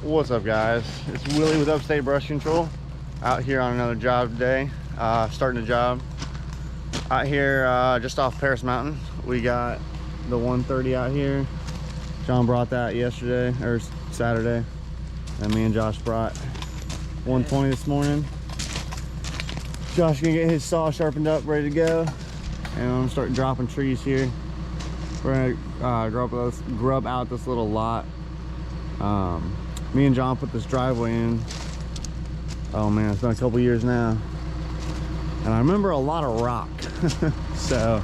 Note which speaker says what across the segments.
Speaker 1: What's up, guys? It's Willie with Upstate Brush Control, out here on another job today. Starting a job out here just off Paris Mountain. We got the 130 out here. John brought that yesterday or Saturday, and me and Josh brought 120 this morning. Josh gonna get his saw sharpened up, ready to go, and I'm gonna start dropping trees here. We're gonna grub out this little lot. Me and John put this driveway in, oh man, it's been a couple years now, and I remember a lot of rock. So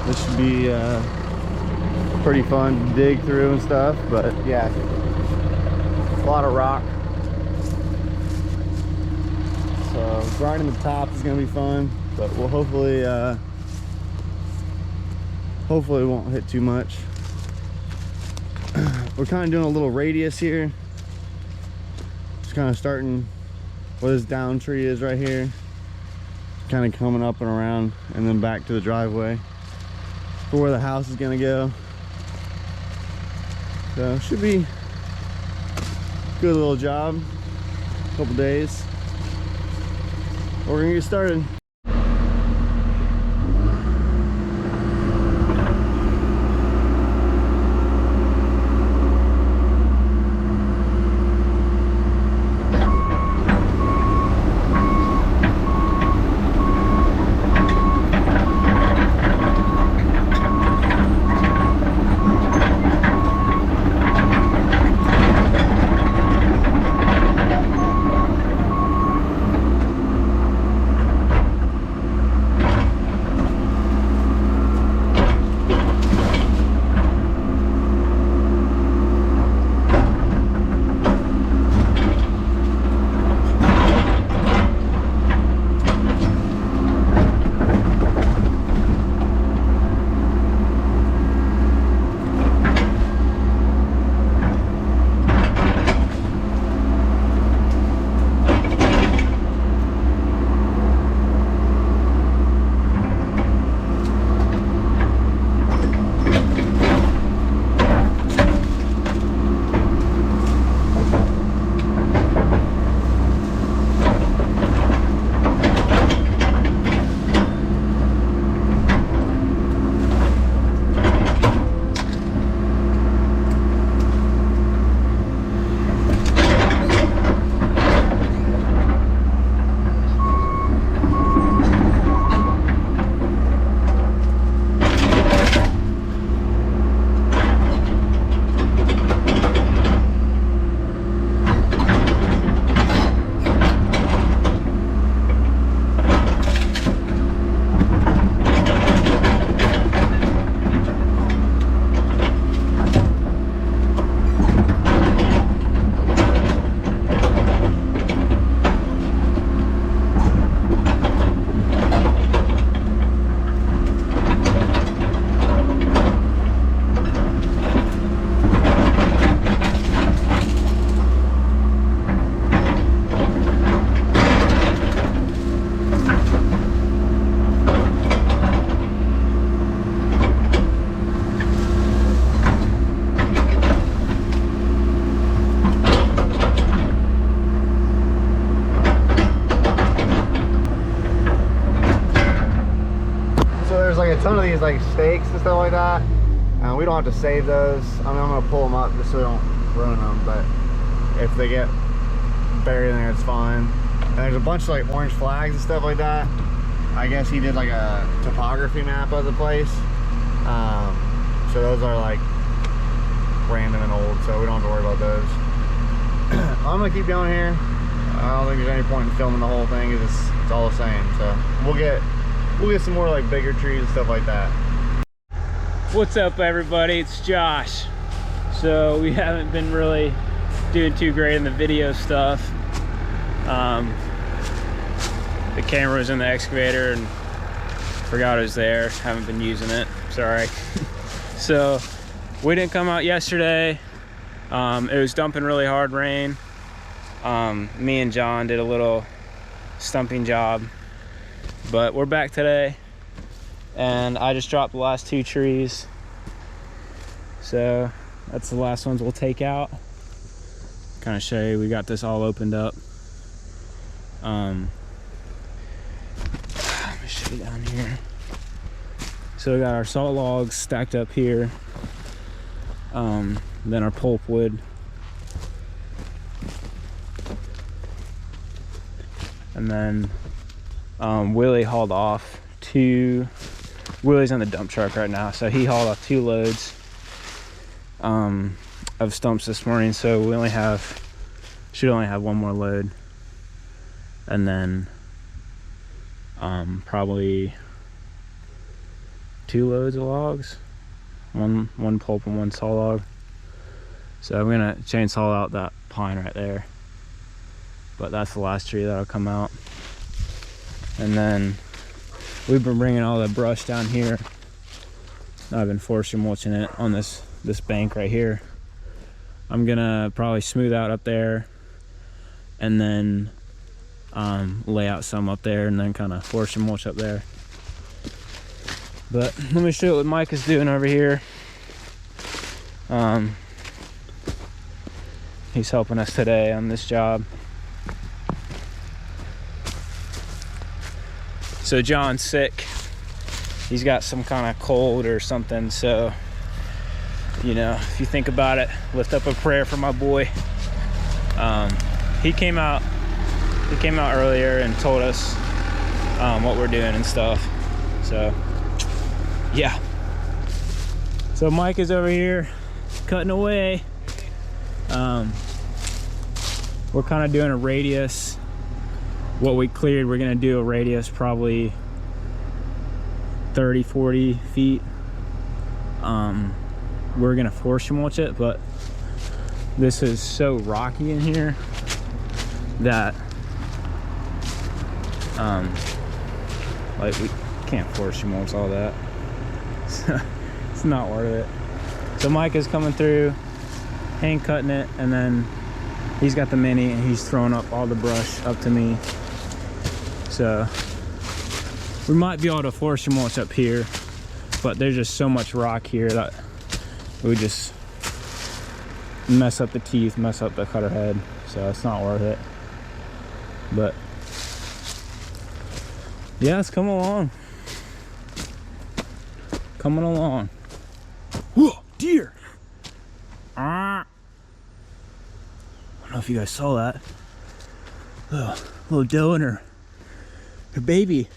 Speaker 1: this should be pretty fun to dig through and stuff. But yeah, a lot of rock, so grinding the top is gonna be fun, but we'll hopefully it won't hit too much. We're kind of doing a little radius here, just kind of starting where this down tree is right here, kind of coming up and around, and then back to the driveway for where the house is gonna go. So should be a good little job, a couple days. We're gonna get started. Some of these like stakes and stuff like that, we don't have to save those. I mean, I'm gonna pull them up just so they don't ruin them, but if they get buried in there, it's fine. And there's a bunch of like orange flags and stuff like that. I guess he did like a topography map of the place, so those are like random and old, so we don't have to worry about those. I'm gonna keep going here. I don't think there's any point in filming the whole thing, because it's all the same. So we'll get some more like bigger trees and stuff like that.
Speaker 2: What's up, everybody? It's Josh. So we haven't been really doing too great in the video stuff. The camera was in the excavator and forgot it was there. Haven't been using it, sorry. So we didn't come out yesterday. It was dumping really hard rain. Me and John did a little stumping job, but we're back today, and I just dropped the last 2 trees, so that's the last ones we'll take out. kind of show you, we got this all opened up. Let me show you down here. So we got our salt logs stacked up here, then our pulpwood, and then Willie hauled off Willie's on the dump truck right now, so he hauled off 2 loads of stumps this morning, so we should only have 1 more load, and then probably 2 loads of logs, one pulp and 1 saw log. So I'm gonna chainsaw out that pine right there, but that's the last tree that'll come out. And then we've been bringing all the brush down here. I've been forestry mulching it on this bank right here. I'm gonna probably smooth out up there, and then lay out some up there, and then kind of forestry mulch up there. But let me show you what Mike is doing over here. He's helping us today on this job. So John's sick. He's got some kind of cold or something, so you know, if you think about it, lift up a prayer for my boy. He came out earlier and told us what we're doing and stuff. So yeah. So Mike is over here cutting away. We're kind of doing a radius. What we cleared, we're gonna do a radius probably 30-40 feet. We're gonna forestry mulch it, but this is so rocky in here that like we can't forestry mulch all that. It's not worth it. So Mike is coming through, hand cutting it, and then he's got the mini and he's throwing up all the brush up to me. So we might be able to forestry mulch up here, but there's just so much rock here that we just mess up the teeth, mess up the cutter head, so it's not worth it. But yeah, it's coming along. Coming along. Whoa, deer! I don't know if you guys saw that. Little doe and her baby.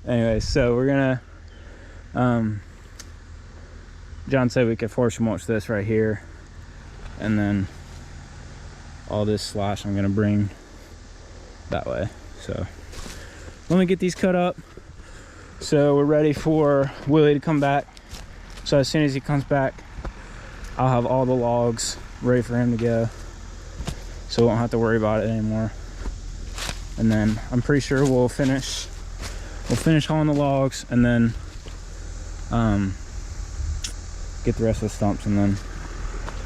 Speaker 2: Anyway, so we're gonna John said we could forestry mulch this right here, and then all this slash I'm gonna bring that way. So let me get these cut up, so we're ready for Willie to come back. So as soon as he comes back, I'll have all the logs ready for him to go, so we won't have to worry about it anymore. And then I'm pretty sure we'll finish hauling the logs, and then get the rest of the stumps, and then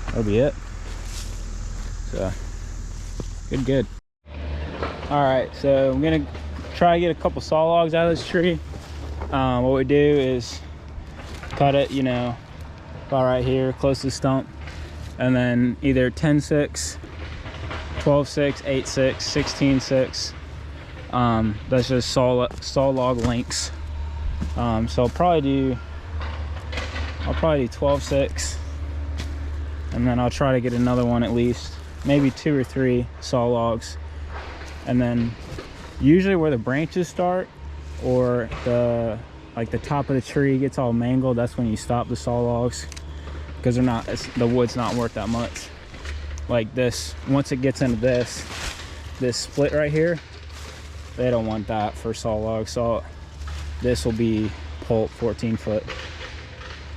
Speaker 2: that'll be it. So good. All right, so I'm gonna try to get a couple saw logs out of this tree. What we do is cut it, you know, about right here, close to the stump, and then either 10-6, 12-6, 8-6, 16-6. That's just saw log lengths. So I'll probably do 12-6, and then I'll try to get another one at least, maybe 2 or 3 saw logs. And then usually where the branches start, or the top of the tree gets all mangled, that's when you stop the saw logs, because the wood's not worth that much. Like this, once it gets into this split right here, they don't want that for saw logs. So this will be pulp 14 foot.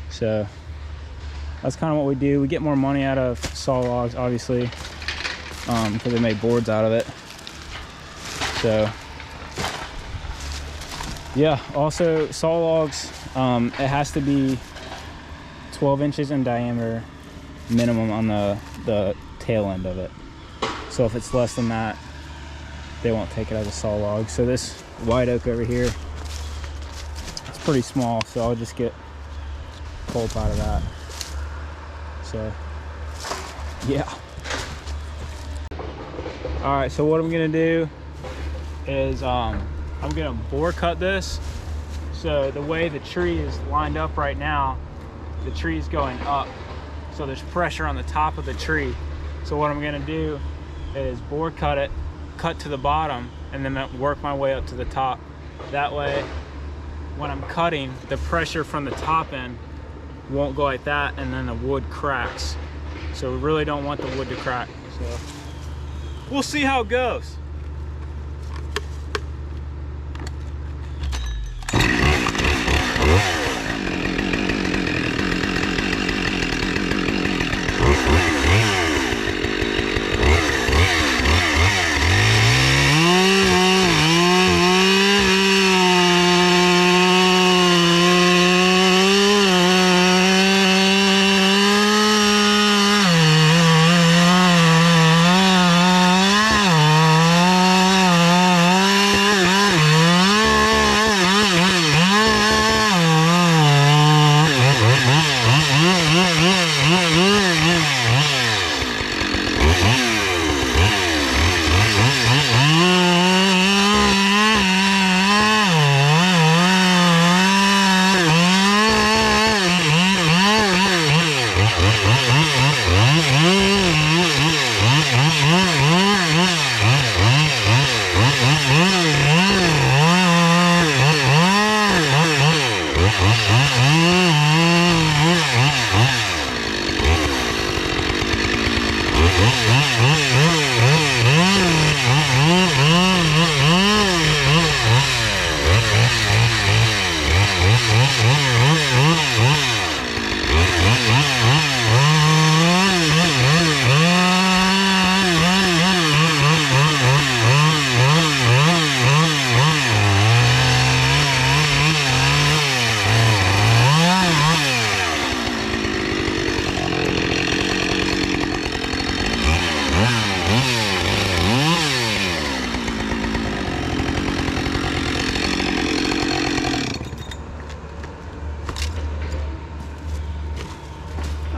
Speaker 2: So that's kind of what we do. We get more money out of saw logs, obviously, because they make boards out of it. So yeah, also saw logs, it has to be 12 inches in diameter minimum on the tail end of it. So if it's less than that, they won't take it as a saw log. So this white oak over here, it's pretty small, so I'll just get pulp out of that. So yeah, All right, so what I'm gonna do is I'm gonna bore cut this. So the way the tree is lined up right now, the tree is going up. So there's pressure on the top of the tree. So what I'm gonna do is bore cut it, cut to the bottom, and then work my way up to the top. That way, when I'm cutting, the pressure from the top end won't go like that, and then the wood cracks. So we really don't want the wood to crack. So we'll see how it goes.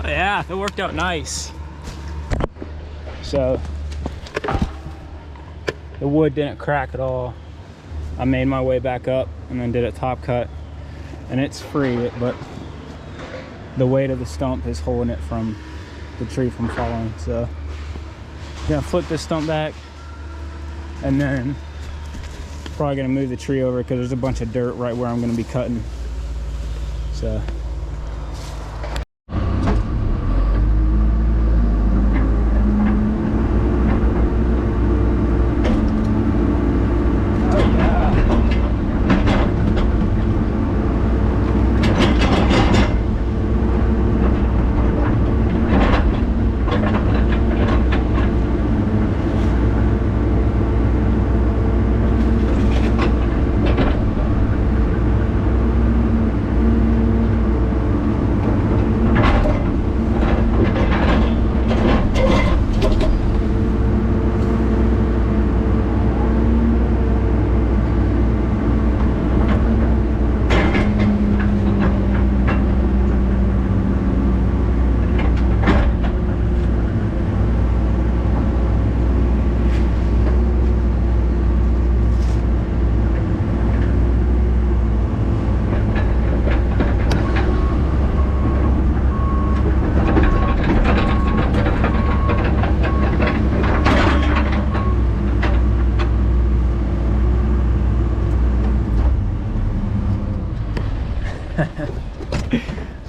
Speaker 2: Yeah, that worked out nice. So the wood didn't crack at all. I made my way back up and then did a top cut, and it's free, but the weight of the stump is holding it from the tree from falling. So I'm gonna flip this stump back, and then probably gonna move the tree over because there's a bunch of dirt right where I'm gonna be cutting. So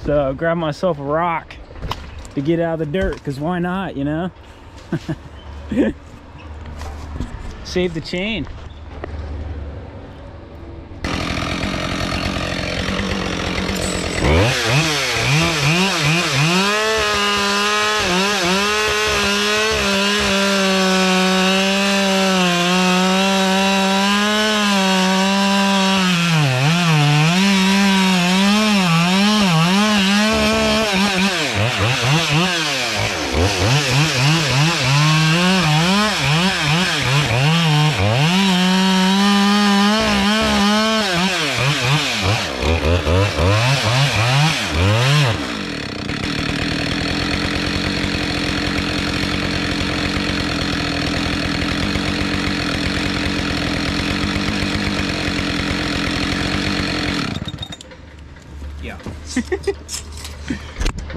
Speaker 2: so grab myself a rock to get out of the dirt, because why not, you know? Save the chain.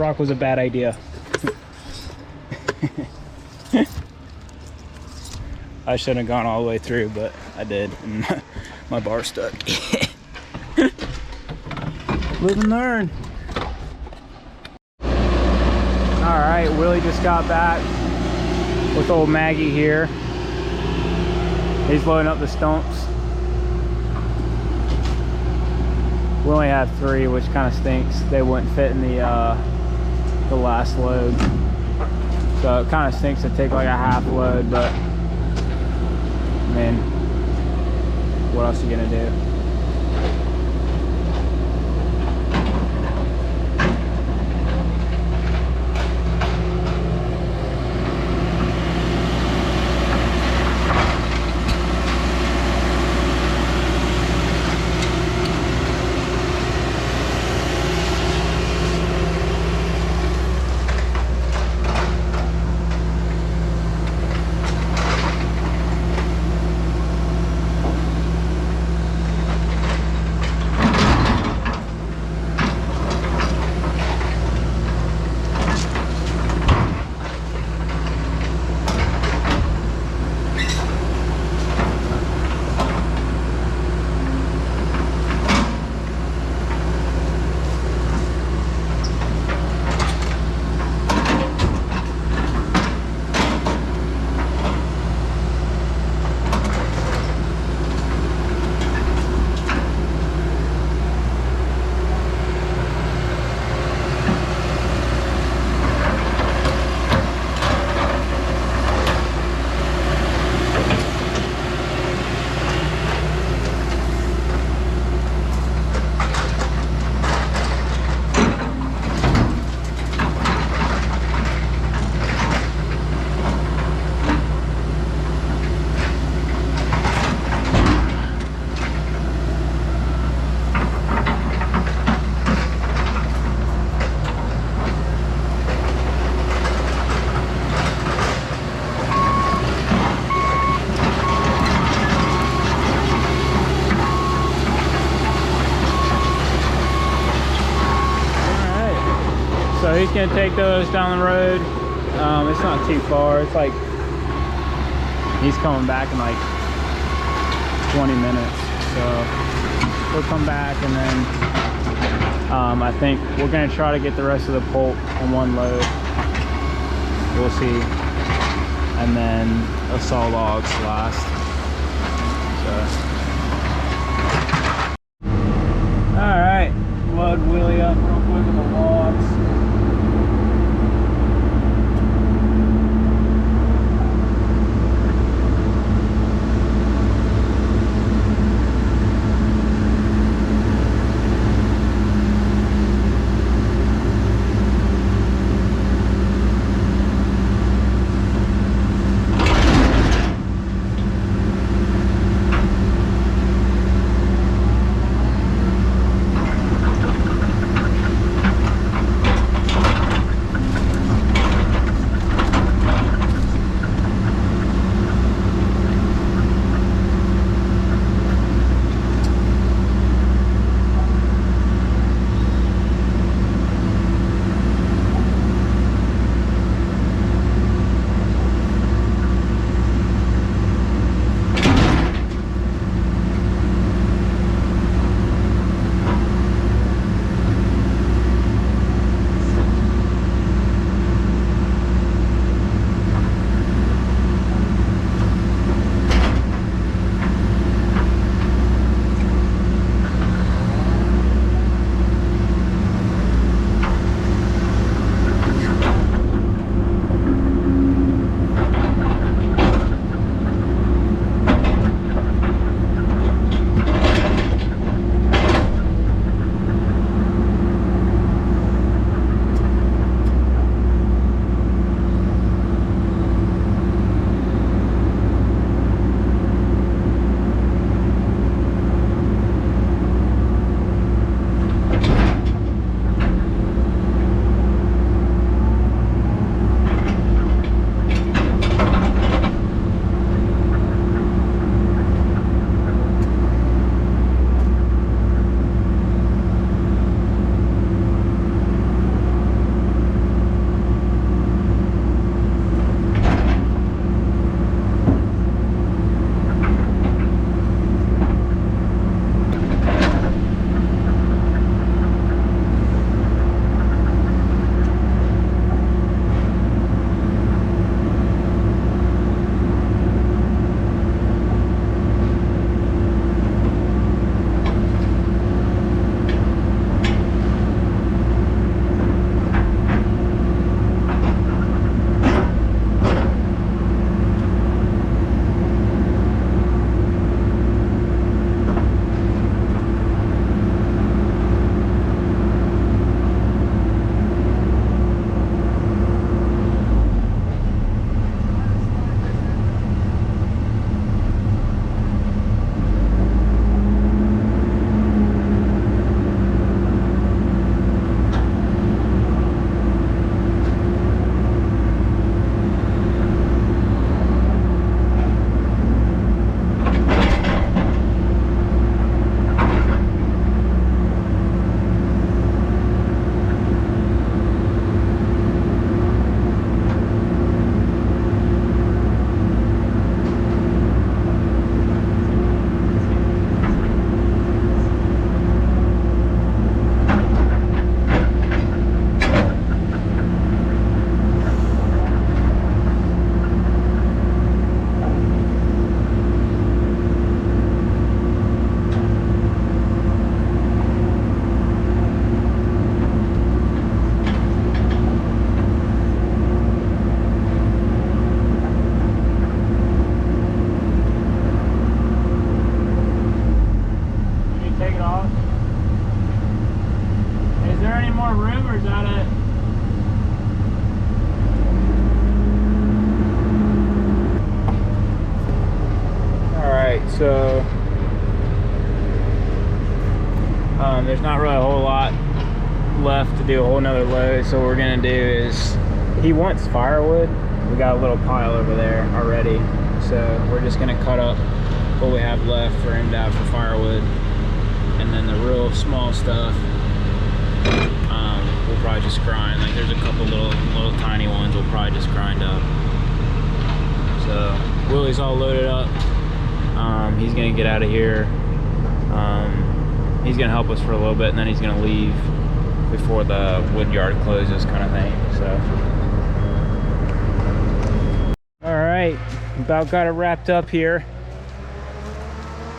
Speaker 2: rock was a bad idea. I shouldn't have gone all the way through, but I did, and my bar stuck. Live and learn. All right, Willie just got back with old Maggie here. He's loading up the stumps. We only have 3, which kind of stinks. They wouldn't fit in the last load. So it kind of stinks to take like a half load, but I mean, what else are you gonna do? So he's gonna take those down the road. It's not too far. It's like he's coming back in like 20 minutes. So we'll come back, and then I think we're gonna try to get the rest of the pulp on one load. We'll see, and then a saw logs last. So. All right, load Willie up real quick with the logs. there's not really a whole lot left to do a whole nother load. So what we're gonna do is, he wants firewood. We got a little pile over there already, so we're just gonna cut up what we have left for him to have for firewood, and then the real small stuff we'll probably just grind. Like there's a couple little tiny ones we'll probably just grind up. So Willie's all loaded up. He's gonna get out of here. He's gonna help us for a little bit, and then he's gonna leave before the wood yard closes, kind of thing. So all right, about got it wrapped up here.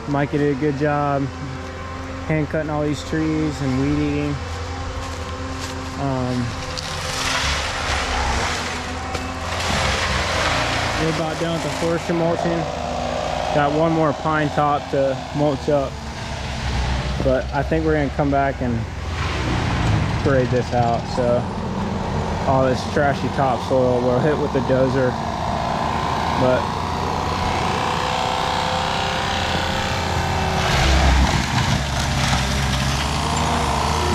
Speaker 2: Micah did a good job hand cutting all these trees and weed eating. We're about done with the forestry mulching. Got one more pine top to mulch up, but I think we're gonna come back and grade this out. So all this trashy topsoil we'll hit with the dozer, but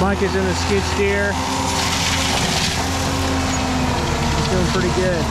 Speaker 2: Mike is in the skid steer. He's doing pretty good.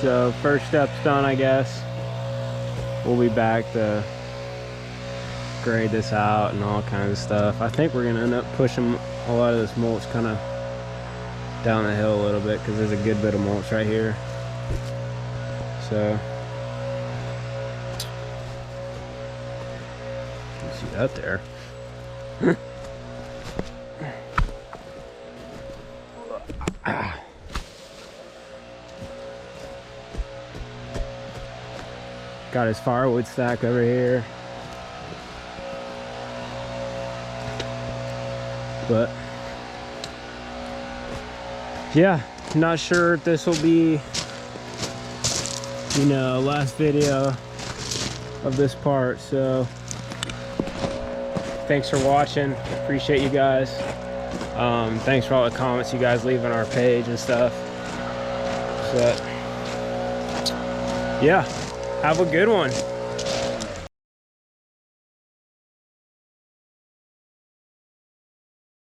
Speaker 2: So first step's done, I guess. We'll be back to grade this out and all kinds of stuff. I think we're gonna end up pushing a lot of this mulch kind of down the hill a little bit because there's a good bit of mulch right here. So you see that there. Got his firewood stack over here. But yeah, not sure if this will be, you know, last video of this part. So thanks for watching. Appreciate you guys. Thanks for all the comments you guys leave on our page and stuff. So yeah, have a good one.